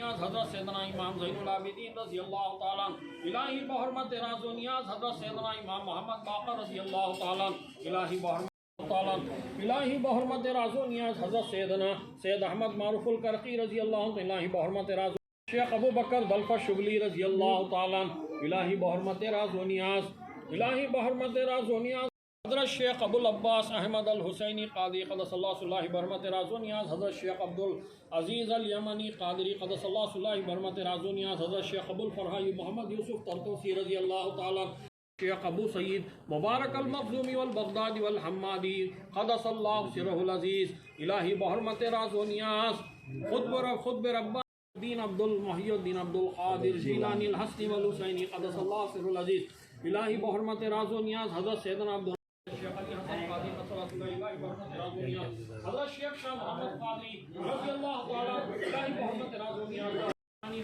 نیاز حضرت سیدنا امام زین العابدین رضی اللہ تعالیٰ الہی بحرمت راز و نیاز حضرت سیدنا امام محمد باقر رضی اللہ تعالیٰ الہی بحرمت راز و نیاز حضرت سیدنا سید احمد معروف الکرخی رضی اللہ عنہ الہی بحرمت راز و شیخ ابو بکر دلفہ شبلی رضی اللہ تعالیٰ الہی بحرمت راز و نیاز الہی بحرمت راز و نیاز حضرت شیخ ابو العباس احمد الحسینی قادری قدس اللہ صلی بحرمت راز و نیاز حضرت شیخ عبدالعزیز الیمنی قادری قدس اللہ صلی بحرمت راز و نیاز حضرت شیخ ابو الفرحی محمد یوسف ترتوسی رضی اللہ تعالیٰ شیخ ابو سعید مبارک المخزومی والبغدادی والحمادی قدس اللہ سرہ العزیز الہی بحرمت راز و نیاز خود بربا دین محی الدین عبدالقادر جیلانی الحسنی والحسینی قدس اللہ سرہ العزیز الہی بحرمت راز و نیاز حضرت سیدنا عبد شیخ علی حسن قادری قدس اللہ الہی بحرمت راز و نیاز حضرت شیخ شاہ محمد قادری رضی اللہ تعالیٰ الہی بحرمت راز و نیاز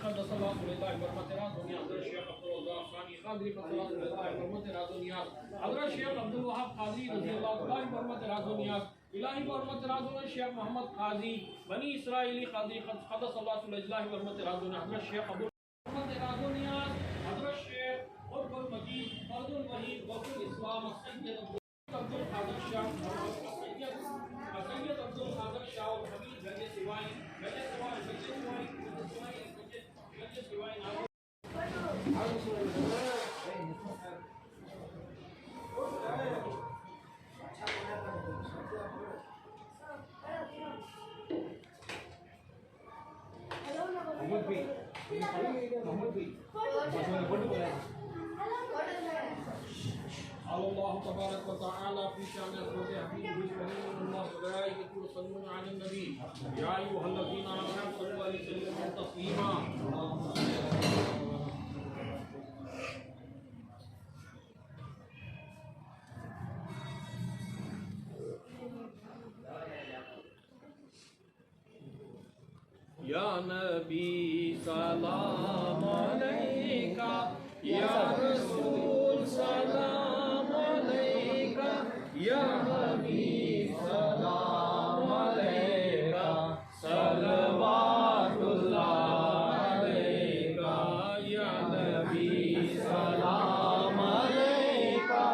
قدس اللہ الہی بحرمت راز و نیاز حضرت شیخ عبدالرزاق ثانی قادری قدس اللہ الہی بحرمت راز و نیاز حضرت شیخ عبدالوہاب قادری رضی اللہ الہی بحرمت راز و نیاز الہی بحرمت راز و نیاز شیخ محمد قاضی بنی اسرائیلی قادری قدس اللہ الہی بحرمت راز و نیاز حضرت شیخ ابو بحرمت راز و نیاز حضرت شیخ قطب المجید فرد الوحید وفد الاسلام السید عبد القادر شاہ سید عبد القادر شاہ الحمید گجے سوائی اللہ تبارک و تعالی فی شان حضرت حبیبہ الکریم اللہ ملائکۃ یصلون علی النبی یا ایھا الذین آمنوا صلوا علیہ وسلموا تسلیما یا نبی سلام علیکہ یا رسول سلام علیکہ یا حبیب سلام علیکہ صلوات اللہ علیکہ یا نبی سلام علیکہ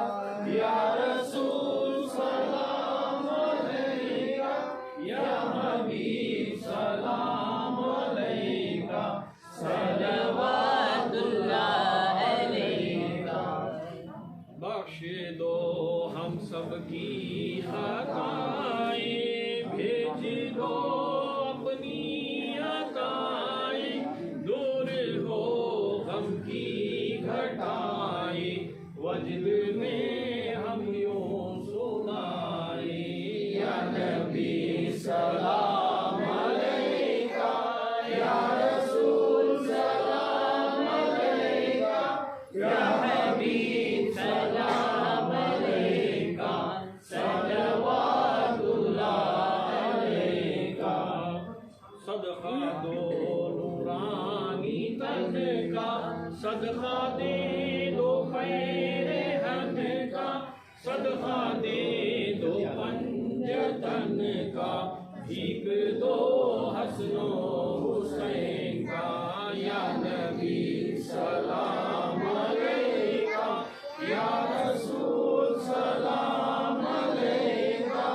یا رسول سلام علیکہ یا حبیب سلام علیکہ صلوات اللہ علیکہ بخش دو ہم سب کی خطائیں بھیج دو اپنی عطائیں دور ہو غم کی گھٹائیں وجد میں ہم یوں سنائیں یا نبی سلام علیکہ یا رسول سلام علیکہ یا حبیب سلام علیکہ صلوات اللہ علیکہ صدقہ دو نورانی تن کا صدقہ دے دو خیر ہن کا صدقہ دے دو پنجتن کا بھیک دو حسن و حسین کا یا نبی سلام علیکہ یا رسول سلام علیکہ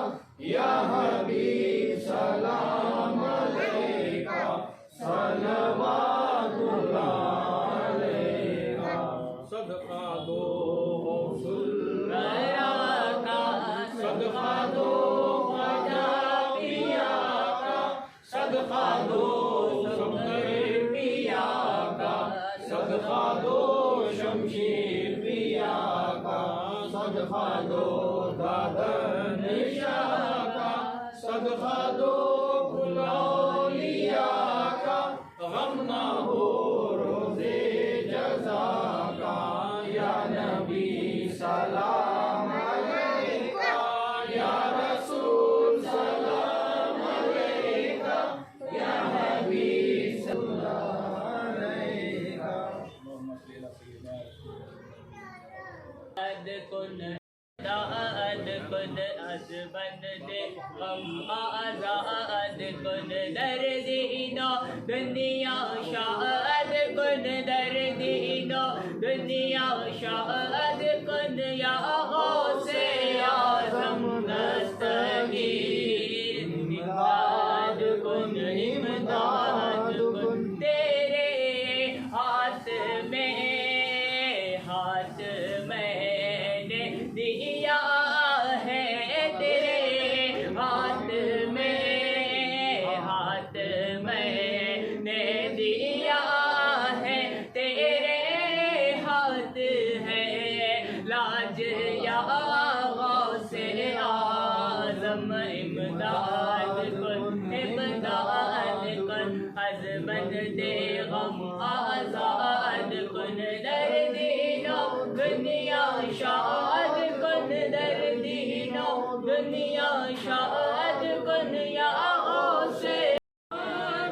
یا حبیب سلام علیکہ صلوات اللہ علیکہ صدقہ دو غوث الورا کا صدقہ دو خواجہ پیا کا صدقہ دو شمشیر پیا کا صدقہ دو شمشیر پیا کا صدقہ دو دادن شاہ کا صدقہ دو کل اولیاء کا غم نہ ہو روزے جزا کا یا نبی سلام علیکہ یا رسول سلام علیکہ یا حبیب سلام علیکہ داد کن کن از بند غم آزاد کن در دین و دنیا شاد کن در دین و دنیا شاد کن یا غوث اعظم دستگیر امداد کن امداد کن تیرے ہاتھ میں میں نے دیا ہے تیرے ہاتھ میں نے دیا ہے تیرے ہاتھ ہے لاج یا غوث اعظم امداد کن امداد کن از بند غم آزاد کن در دین و دنیا شاد کن در دین و دنیا شاد کن یا غوث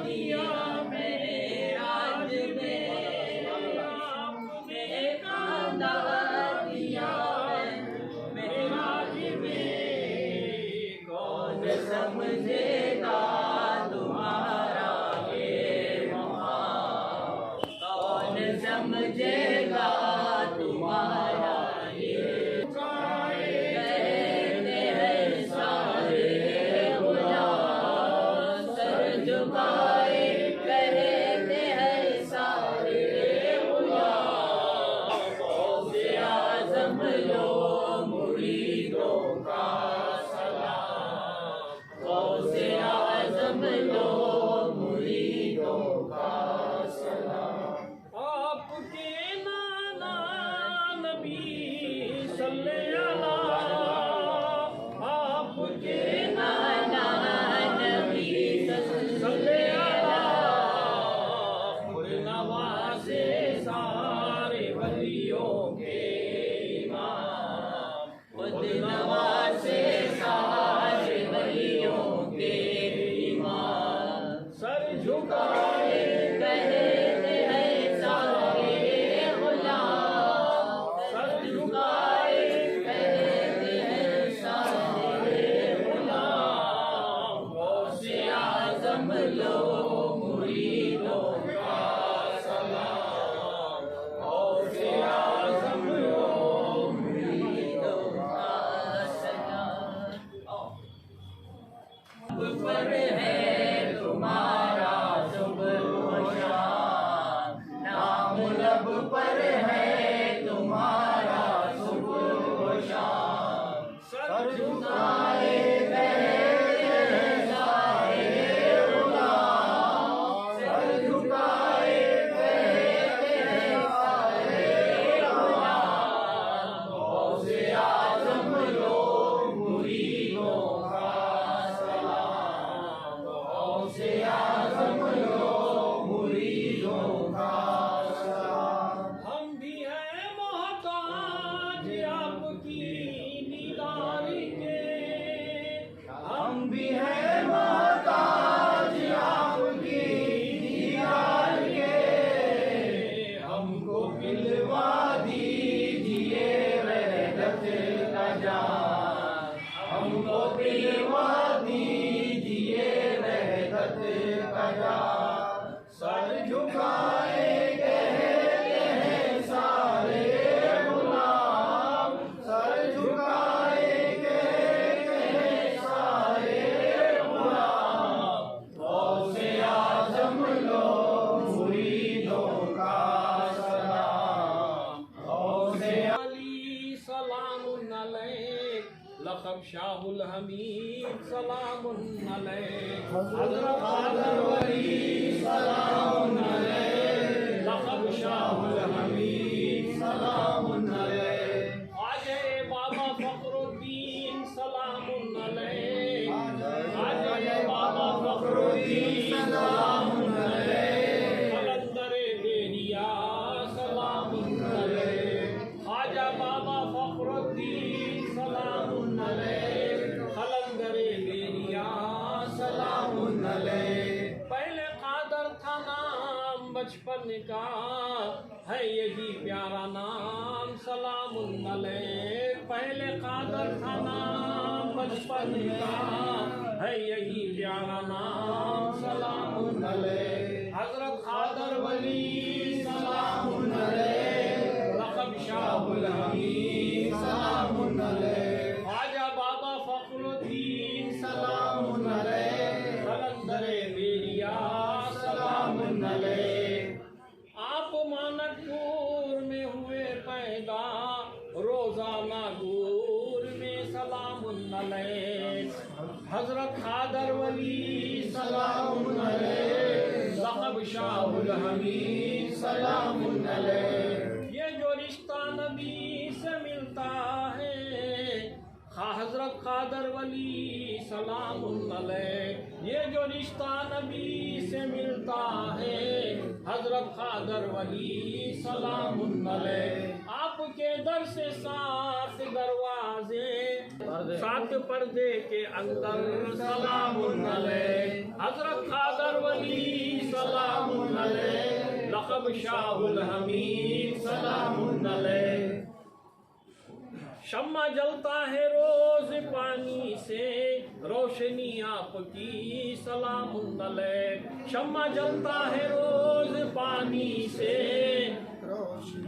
دیا میرے راج میں دیا میرے راج میں کون سمجھے گا تمہارا یہ مقام کون سمجھے گا تمہارا یہ کہتے ہیں سارے غلام سر جھکائے کہتے ہیں سارے غلام غوث اعظم لو مریدوں کا سلام غوث اعظم لو مریدوں کا سلام آپ کے نانا نبی صلی اللہ آپ کے نانا نبی صلی اللہ خود نوازے سارے ولیوں کے امام خود نوازے سارے ولیوں کے امام سر جھکائے کہتے ہیں سارے غلام سر جھکائے کہتے ہیں سارے غلام غوث اعظم لو مریدوں کا سلام غوث اعظم لو مریدوں کا سلام پر ہے تمہارا صبح و شام نام لب پر ہے تمہارا صبح و شام سر جھکائے کہتے ہیں سارے غلام سر جھکائے کہتے ہیں سارے غلام غوث اعظم لو مریدوں کا سلام غوث اعظم لو مریدوں کا سلام ہم بھی ہیں محتاج آپ کی دیدار کے ہم بھی ہیں محتاج آپ کی دیدار کے ہم کو پلوا دیجئے وحدت کا جام ہم کو پلوا دیجئے وحدت کا جام سر جھکائے کہتے ہیں سارے غلام سر جھکائے کہتے ہیں سارے غلام غوث اعظم لو مریدوں کا سلام غوث علی سلام علیک لقب شاہ الحمید سلام علیک حضرت قادر ولی سلام علیک لقب شاہ الحمید سلام علیک خواجہ بابا فخر الدین سلام علیک خواجہ بابا فخر الدین سلام علیک قلندر دیریا سلام علیک خواجہ بابا فخر الدین سلام علیک قلندر دیریا سلام علیک پہلے قادر تھا بچپن کا ہے یہی پیارا نام سلام علیک پہلے قادر تھا نام بچپن کا ہے یہی پیارا نام سلام علیک حضرت قادر ولی سلام علیک لقب شاہ الحمید سلام علیک خواجہ بابا فخر الدین سلام علیک قلندر بیریا سلام علیک آپ مانکپور میں ہوئے پیدا روزانہ گور میں سلام علیک حضرت قادر ولی سلام علیک لقب شاہ الحمید سلام علیک یہ جو رشتہ نبی سے ملتا ہے حضرت قادر ولی سلام علیک یہ جو رشتہ نبی سے ملتا ہے حضرت قادر ولی سلام علیک آپ کے در سے سات دروازے سات پردے کے اندر سلام علیک حضرت قادر ولی سلام علیک لقب شاہ الحمید سلام علیک شمع جلتا ہے روز پانی سے روشنی آپ کی سلام علیک شمع جلتا ہے روز پانی سے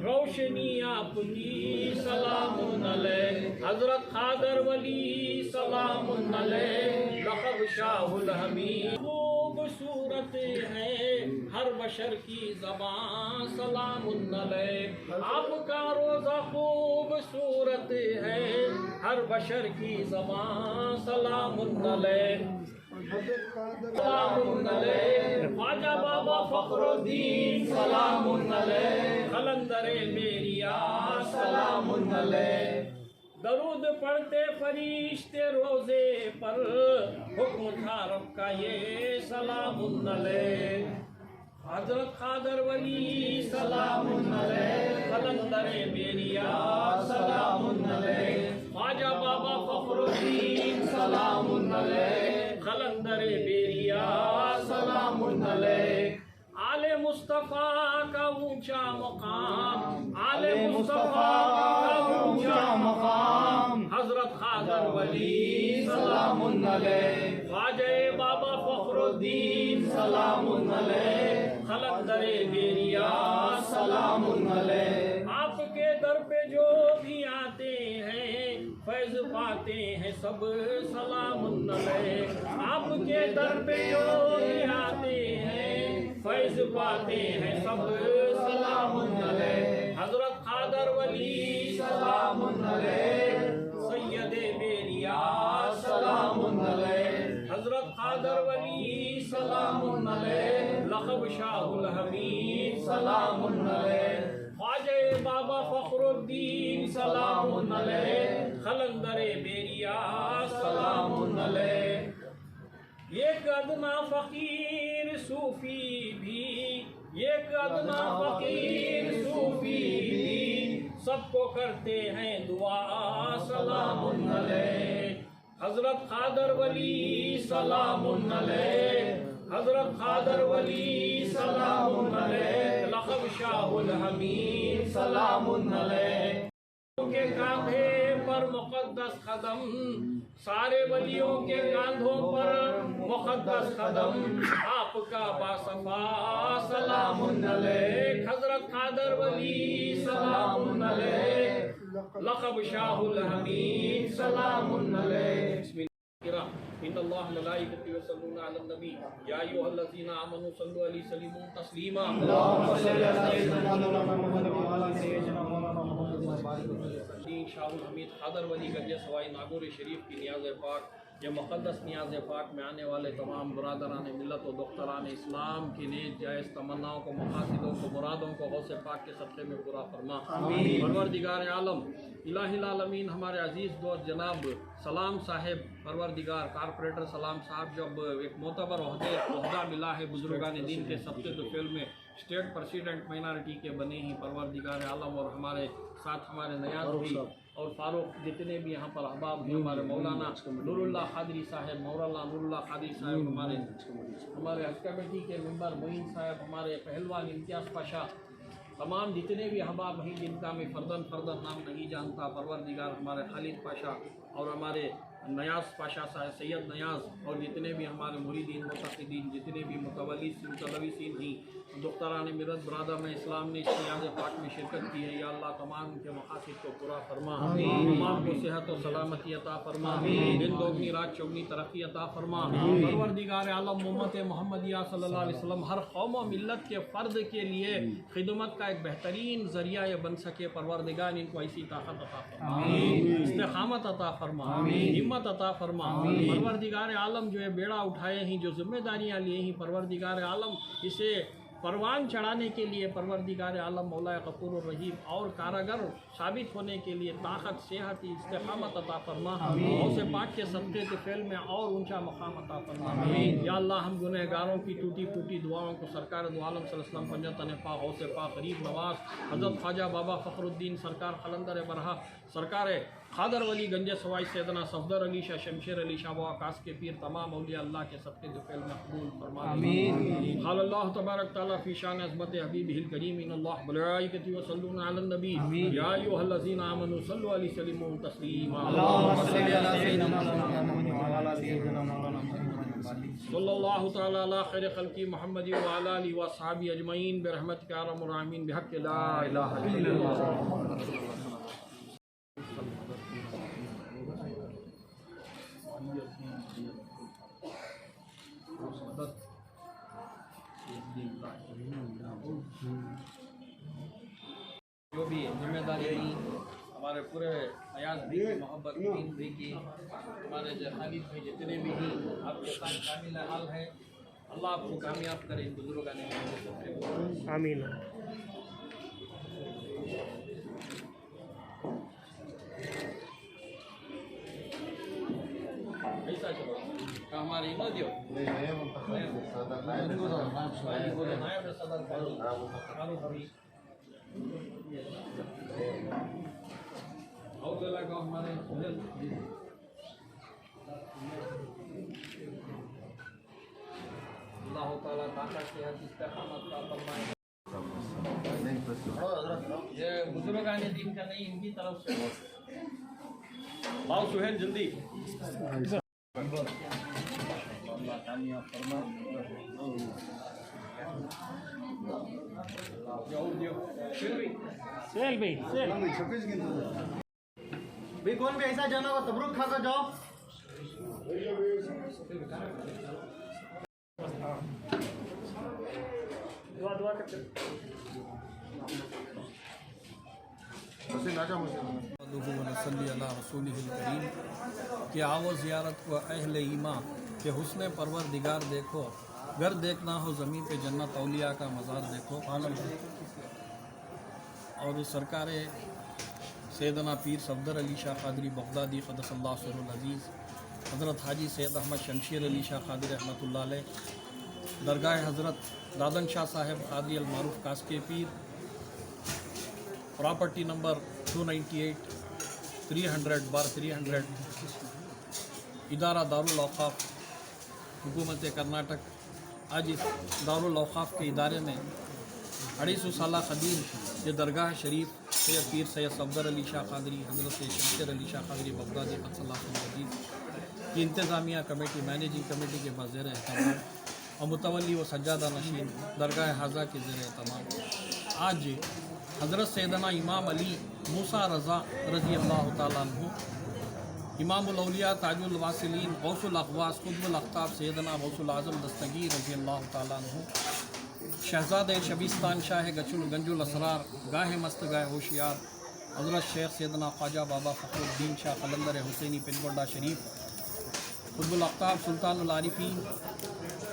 روشنی آپ کی سلام علیک حضرت قادر ولی سلام علیک لقب شاہ الحمید خوبصورت ہے ہر بشر کی زبان سلام علیک آپ کا روزہ خوبصورت ہے ہر بشر کی زبان سلام علیک سلام علیک خواجہ بابا فخر الدین سلام علیک قلندر بیریا سلام علیک درود پڑھتے فرشتے روزے پر حکم تھا رب کا یہ سلام علیک حضرت قادر ولی سلام علیک قلندر بیریا سلام علیک خواجہ بابا فخر الدین سلام علیک قلندر بیریا سلام علیک آل مصطفیٰ کا اونچا مقام آل مصطفیٰ کا اونچا مقام حضرت قادر ولی سلام علیک خواجہ بابا فخر الدین سلام علیک قلندر بیریا سلام علیک آپ کے در پہ جو بھی آتے ہیں فیض پاتے ہیں سب سلام علیک آپ کے در پہ جو بھی آتے ہیں فیض پاتے ہیں سب سلام علیک حضرت قادر ولی سلام علیک سید بیریا سلام علیک حضرت قادر ولی سلام علیک لقب شاہ الحمید سلام علیک خواجہ بابا فخر الدین سلام علیک قلندر بیریا سلام علیک ایک ادنا فقیر صوفی بھی ایک ادنا فقیر صوفی بھی سب کو کرتے ہیں دعا سلام علیک حضرت قادر ولی سلام علیک حضرت قادر ولی سلام علیک لقب شاہ الحمید سلام علیک کے کاندھے پر مقدس قدم سارے ولیوں کے کاندھوں پر مقدس قدم آپ کا باصفا سلام علیک حضرت قادر ولی سلام علیک لقب شاہ الحمید سلام علیک ان اللہ ملائکۃ یصلون علی النبی یا ایھا الذین آمنوا صلوا علیہ وسلموا تسلیما اللهم صل علی سیدنا محمد وعلی سیدنا محمد شاہ الحمید قادر ولی گنج سوائی ناگور شریف کی نیاز پاک یہ مقدس نیاز پاک میں آنے والے تمام برادران ملت و دختران اسلام کی نیز جائز تمناؤں کو مقاصدوں کو مرادوں کو غوث پاک کے صدقے میں پورا فرما پروردگار عالم الہ العالمین ہمارے عزیز دوست جناب سلام صاحب परवरदिगार कॉरपोरेटर सलाम साहब जब एक मोतबर ओहदा मिला है बुजुर्गान दीन के सबसे दुफेल में स्टेट प्रेसिडेंट माइनॉरिटी के बने ही परवरदिगार आलम और हमारे साथ हमारे नयाज भी और फारूक जितने भी यहाँ पर अहबाब हैं हमारे मौलाना नूरुल्लाह कादरी साहब मौलाना नूरुल्लाह कादरी साहब हमारे हज कमेटी के मेंबर मोइन साहब हमारे पहलवान इम्तियाज़ पाशा तमाम जितने भी अहबाब हैं जिनका मैं फ़र्दन नाम नहीं जानता परवरदिगार हमारे खालिद पाशा और हमारे नयाज पाशा साहब सैयद नयाज और जितने भी हमारे मुरीदीन मुतक़ीदीन जितने भी मुतलविसीन ही दुख्तरान मिरत बरादर में इस्लाम ने इस नियाज़ पाक में शिरकत की है या अल्लाह तमाम के मकासद को पूरा फरमा तमाम को सेहत और सलामती अता फरमा दिन दोगनी रात चौगनी तरक्की अता फरमा परवरदिगार आलम उम्मत मुहम्मदिया सल्लल्लाहु अलैहि वसल्लम हर कौम और मिल्लत के फ़र्द के लिए खिदमत का एक बेहतरीन ज़रिया ये बन सके परवरदिगार इनको ऐसी ताकत अता फरमा इस्तिक़ामत अता फरमा हिम्मत अता फरमा परवरदिगार आलम जो ये बेड़ा उठाए हैं जो जिम्मेदारियाँ लिए हैं परवरदिगार आलम इसे परवान चढ़ाने के लिए परवरदिगार आलम मौला गफूर रहीम और कारागर साबित होने के लिए ताकत सेहत इस्तिक़ामत अता फरमा और से पाक के सदक़े के फ़ेल में और ऊंचा मकाम अता फरमा या अल्लाह हम गुनहगारों की टूटी फूटी दुआओं को सरकार दो आलम सल्लल्लाहु अलैहि वसल्लम पंजतन पाक गौसे पाक गरीब नवाज हज़रत ख्वाजा बाबा फ़खरुद्दीन सरकार क़लंदर बरहा सरकार खादर वली गंज सवाई सैदना सफदर अली शाह शमशेर अली शाह आकाश के पीर तमाम औलिया अल्लाह के सबके दुफ़ैल में कबूल फरमा आमीन अल्लाह तबारक तआला फ़ी शान अज़मत हबीबिहिल करीम इन्नल्लाह मलाइकतहु यसल्लूना अलन नबी या अय्युहल्लज़ीना आमनू सल्लु अलैहि वसल्लिमू तस्लीमा अल्लाहुम्मा सल्लि अला सय्यिदिना मुहम्मद व अला सय्यिदिना मौलाना मुहम्मद सल्लल्लाहु तआला अला खैर खल्क़ि मुहम्मद व अला आलिहि व अस्हाबी अजमईन बिरहमतिका या अरहमर राहिमीन बिहक़्क़ि ला इलाहा इल्लल्लाह जो भी जिम्मेदारी दी हमारे पूरे नयाज भी की मोहब्बत भी की हमारे खालिद भाई जितने भी हैं आपके साथ कामिल हाल है अल्लाह आपको कामयाब करे इन बुजुर्गों ने आमीन। ऐसा चलो हमारे न दियो नायब सदर भाई और लगा हमारे अल्लाह ताला ताकत से हर इस्तिक़ामत का फरमाए ये बुजुर्गान दीन का नहीं इनकी तरफ से आओ सुहेल जल्दी भी कौन भी ऐसा जाना हो तबरुक खा कर जाओ दुआ करते कि आओ ज़ियारत को अहले ईमा कि हुस्न परवरदिगार देखो घर देखना हो ज़मीन पे जन्नत औलिया का मज़ार देखो आलम और सरकार सैयदना पीर सफदर अली शाह क़ादरी बगदादी क़द्दसल्लाहु सिर्रुल अज़ीज़ हज़रत हाजी सैयद अहमद शमशेर अली शाह क़ादरी रहमतुल्लाह अलैह दरगाह हज़रत दादन शाह साहब क़ादरी अल मारूफ कास के पीर प्रॉपर्टी नंबर 298 300/300 इदारा दारुल औक़ाफ़ हुकूमत कर्नाटक आज इस दारुल औक़ाफ़ के इदारे में 250 साल क़दीम ये दरगाह शरीफ सैयद पीर सैयद सफदर अली शाह क़ादरी हज़रत शमशेर अली शाह क़ादरी बगदादी क़द्दसल्लाहु अज़ीज़ की इंतज़ामिया कमेटी मैनेजिंग कमेटी के बज़ेर एहतमाम और मुतवल्ली व सज्जादा नशीन दरगाह हाजा के ज़ेर एहतमाम आज हज़रत सैयदना इमाम अली मूसा रज़ा रज़ी अल्लाह ताला अन्हु इमामुल औलिया ताजुल वासिलीन गौसुल अक़वास क़ुतबुल अक़ताब सैयदना गौसुल आज़म दस्तगीर रज़ी अल्लाह ताला अन्हु शहज़ादे शबीस्तान शाह गंजुल असरार गाह मस्त गाह होशियार हज़रत शेख सैयदना ख्वाजा बाबा फ़खरुद्दीन शाह क़लंदर हुसैनी पिनगोंडा शरीफ क़ुतबुल अक़ताब सुल्तानुल आरिफ़ीन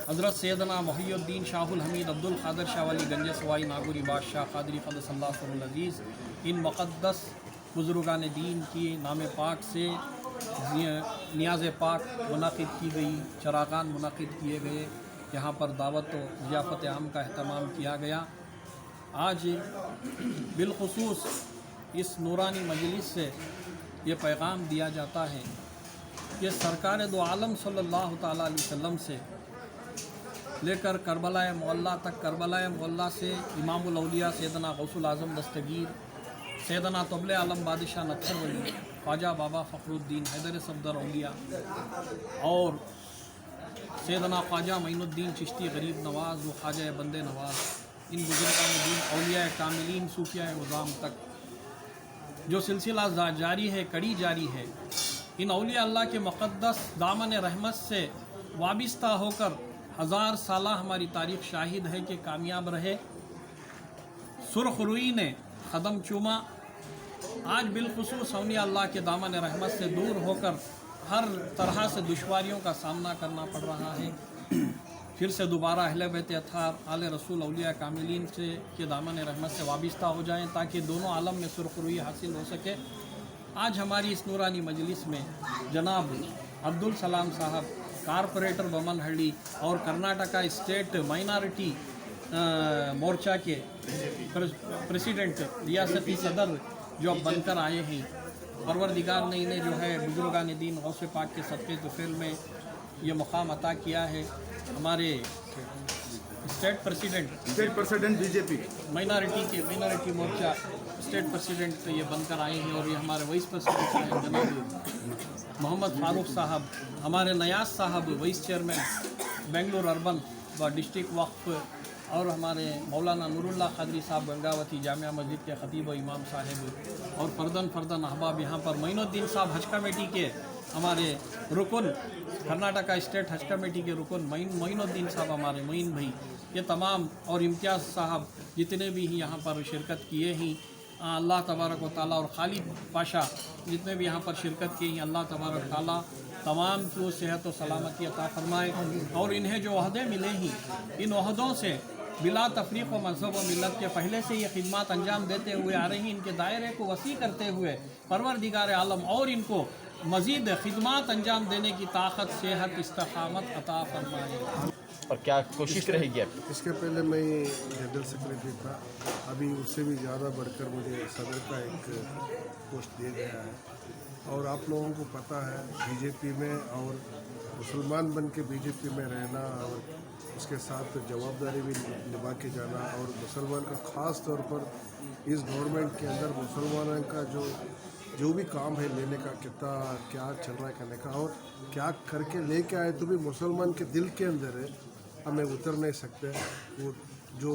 हज़रत सैयदना मुहियुद्दीन शाहुल हमीद अब्दुल क़ादिर शाह वाली गंज सवाई नागुरी बादशाह क़ादरी क़द्दसल्लाहु सिर्रुल अज़ीज़ इन मुक़द्दस बुज़ुर्गान दीन की नाम पाक से नियाज़ पाक मुनाकिद की गई, चरागान मुनाकिद किए गए, यहाँ पर दावत व ज़ियाफ़त आम का अहतमाम किया गया। आज बिलखुसूस इस नूरानी मजलिस से ये पैगाम दिया जाता है कि सरकार दो आलम सल्लल्लाहु ताला अलैहि वसल्लम से लेकर करबला मुअल्ला तक, करबला मुअल्ला से इमामुल औलिया सैयदना गौसुल आज़म दस्तगीर, सैयदना तबले आलम बादशाह नत्थर वली, ख्वाजा बाबा फ़खरुद्दीन हैदर सफदर औलिया और सैयदना ख्वाजा मोइनुद्दीन चिश्ती गरीब नवाज़ व ख्वाजा बंदे नवाज़, इन बुज़ुर्गान दीन औलिया कामिलीन सूफिया उज़ाम तक जो सिलसिला जारी है, कड़ी जारी है, इन औलिया अल्लाह के मुक़द्दस दामन रहमत से वाबिस्ता होकर हज़ार साला हमारी तारीख़ शाहिद है कि कामयाब रहे। सुर्ख रुई ने क़दम चूमा। आज बिलखुसूस औलिया अल्लाह के दामन रहमत से दूर होकर हर तरह से दुश्वारियों का सामना करना पड़ रहा है। फिर से दोबारा अहले बैत अत्हार, आले रसूल, औलिया कामिलीन से के दामन रहमत से वाबिस्ता हो जाएं ताकि दोनों आलम में सुरखरुई हासिल हो सके। आज हमारी इस नूरानी मजलिस में जनाब अब्दुल सलाम साहब, कारपोरेटर बमनहल्ली और कर्नाटका स्टेट माइनॉरिटी मोर्चा के प्रेसिडेंट, रियासती सदर जो अब बनकर आए हैं, परवरदिगार ने इन्हें जो है बुजुर्गान दीन गौसे पाक के सदक़े तुफ़ैल में ये मुकाम अता किया है। हमारे स्टेट प्रेसिडेंट बीजेपी माइनॉरिटी मोर्चा स्टेट प्रेसिडेंट ये बनकर आए हैं और ये हमारे वाइस प्रेसिडेंट हैं जनाब मोहम्मद फारूक साहब, हमारे नयाज साहब वाइस चेयरमैन बेंगलुरु अर्बन व डिस्ट्रिक्ट वक्फ, और हमारे मौलाना नूरुल्लाह क़ादरी साहब गंगावती जामिया मस्जिद के ख़तीब व इमाम साहब, और फ़र्दन अहबाब यहाँ पर मोइनुद्दीन साहब हज कमेटी के हमारे रुकन, कर्नाटका स्टेट हज कमेटी के रुकन मोइनुद्दीन साहब, हमारे मोइन भाई, ये तमाम, और इम्तियाज़ साहब जितने भी यहाँ पर शिरकत किए हैं, अल्लाह तबारक व तआला, और खालिद पाशा जितने भी यहाँ पर शिरकत किए हैं, अल्लाह तबारक व तआला तमाम को सेहत व सलामती अता फ़रमाए। और इन्हें जो ओहदे मिले हैं, इन ओहदों से बिला तफरीक़ व मज़हब व मिलत के पहले से ये खिदमत अंजाम देते हुए आ रही हैं, इनके दायरे को वसी करते हुए परवरदिगार आलम और इनको मज़ीद खिदमत अंजाम देने की ताकत, सेहत, इस्तिक़ामत अता फ़रमाए। और क्या कोशिश रहेगी आपकी? इसके पहले मैं जनरल सेक्रेटरी था, अभी उससे भी ज़्यादा बढ़कर मुझे सदर का एक पोस्ट दिया गया है। और आप लोगों को पता है बीजेपी में और मुसलमान बन के बीजेपी में रहना और उसके साथ जवाबदारी भी निभा के जाना, और मुसलमान का ख़ास तौर पर इस गवर्नमेंट के अंदर मुसलमानों का जो भी काम है लेने का, कितना क्या चल रहा है करने का, और क्या करके लेके आए तो भी मुसलमान के दिल के अंदर है, हमें उतर नहीं सकते। वो जो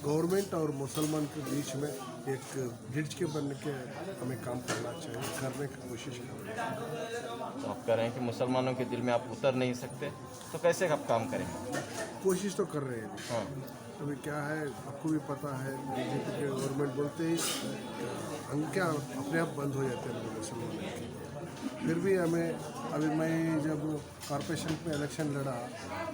गवर्नमेंट और मुसलमान के बीच में एक ब्रिज के बन के हमें काम करना चाहिए, करने की कोशिश कर रहे हैं। तो आप कह रहे हैं कि मुसलमानों के दिल में आप उतर नहीं सकते, तो कैसे आप काम करेंगे? कोशिश तो कर रहे हैं। हाँ, अभी क्या है, आपको भी पता है, बीजेपी के गवर्नमेंट बोलते ही अंक अपने आप बंद हो जाते हैं मुसलमानों के। फिर भी हमें, अभी मैं जब कॉर्पोरेशन में इलेक्शन लड़ा,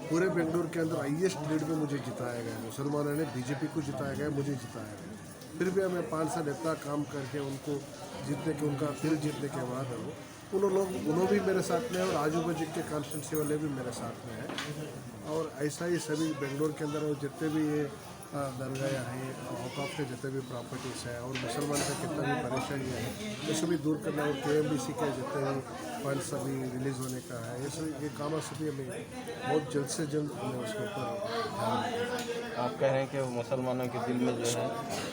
पूरे बेंगलुरु के अंदर हाईएस्ट लीड में मुझे जिताया गया, मुसलमानों ने बीजेपी को जिताया गया, मुझे जिताया गया। फिर भी हमें 5 साल इतना काम करके उनको जीतने के, उनका दिल जीतने के बाद उन्होंने भी मेरे साथ में, और आजू बाजू के कॉन्स्टिट्यूंसी वाले भी मेरे साथ में है। और ऐसा ही सभी बेंगलुरु के अंदर जितने भी ये दरगाह हैं, औकाफ के जितने भी प्रॉपर्टीज़ है, और मुसलमान का कितना भी परेशानियाँ हैं, ये सभी दूर करना, और KMBC के जितने भी फंड सभी रिलीज़ होने का है, ये काम सभी हमें बहुत जल्द से जल्द हमें उसके ऊपर। आप कह रहे हैं कि मुसलमानों के दिल में जो है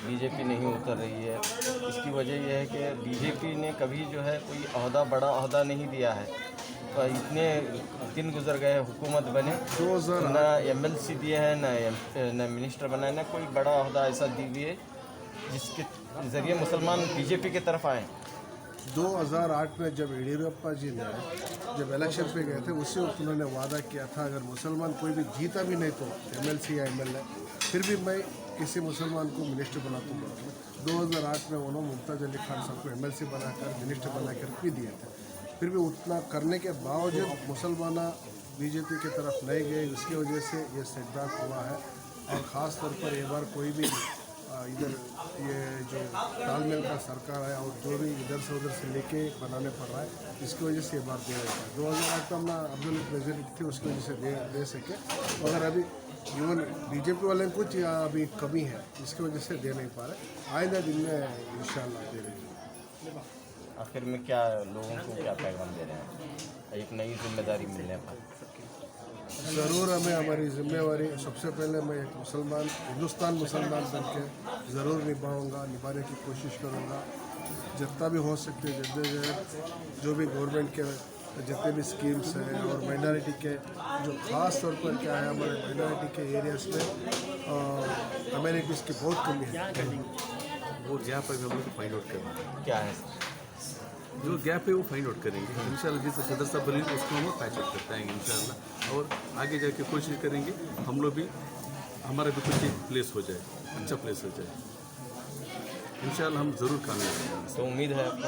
बीजेपी नहीं उतर रही है। इसकी वजह यह है कि बीजेपी ने कभी जो है कोई अहदा, बड़ा अहदा नहीं दिया है। तो इतने दिन गुजर गए, हुकूमत बने, ना MLC दिए हैं, ना मिनिस्टर बनाए, ना कोई बड़ा अहदा ऐसा दिए जिसके ज़रिए मुसलमान बीजेपी की तरफ आए। 2008 में जब येडियुरप्पा जी ने जब इलेक्शन पे गए थे, उसी वक्त उन्होंने वादा किया था अगर मुसलमान कोई भी जीता भी नहीं तो MLC या MLA, फिर भी मैं किसी मुसलमान को मिनिस्टर बना दूँगा। 2008 में उन्होंने मुमताज़ अली खान साहब को MLC बनाकर मिनिस्टर बनाकर भी दिए थे। फिर भी उतना करने के बावजूद मुसलमान बीजेपी की तरफ नहीं गए, उसकी वजह से ये सेटबैक हुआ है। और ख़ास तौर पर एक बार कोई भी इधर ये जो तालमेल का सरकार है और जो भी इधर से उधर से लेके बनाने पड़ रहा है, इसकी वजह से ये बात दे रहा है। 2008 तो अपना अब्दुल मेजोरिटी थी, उसकी वजह से दे सके, मगर अभी इवन बीजेपी वाले को कुछ अभी कमी है, इसकी वजह से दे नहीं पा रहे। आइंदा दिन में इंशाल्लाह दे रहे हैं। आखिर में क्या लोगों को क्या पैगाम दे रहे हैं एक नई जिम्मेदारी मिलने पर? ज़रूर हमें हमारी जिम्मेवारी, सबसे पहले मैं एक मुसलमान, हिंदुस्तान मुसलमान बन के ज़रूर निभाने की कोशिश करूँगा, जितना भी हो सकते जो भी गवर्नमेंट के जितने भी स्कीम्स हैं और माइनॉरिटी के जो ख़ास तौर पर क्या है हमारे माइनॉरिटी के एरियाज़ में अम्यूनिटीज़ की बहुत कमी है, वो गैप अभी हम लोग फाइंड आउट करना है। क्या है जो गैप है वो फाइंड आउट करेंगे इंशाल्लाह, जैसे सदर साहब बोलेंगे उसको हम पैच आउट करते आएंगे इंशाल्लाह, और आगे जाके कोशिश करेंगे हम लोग भी, हमारा भी कुछ प्लेस हो जाए, अच्छा प्लेस हो जाए, इंशाल्लाह हम ज़रूर कामयाब होंगे। तो उम्मीद है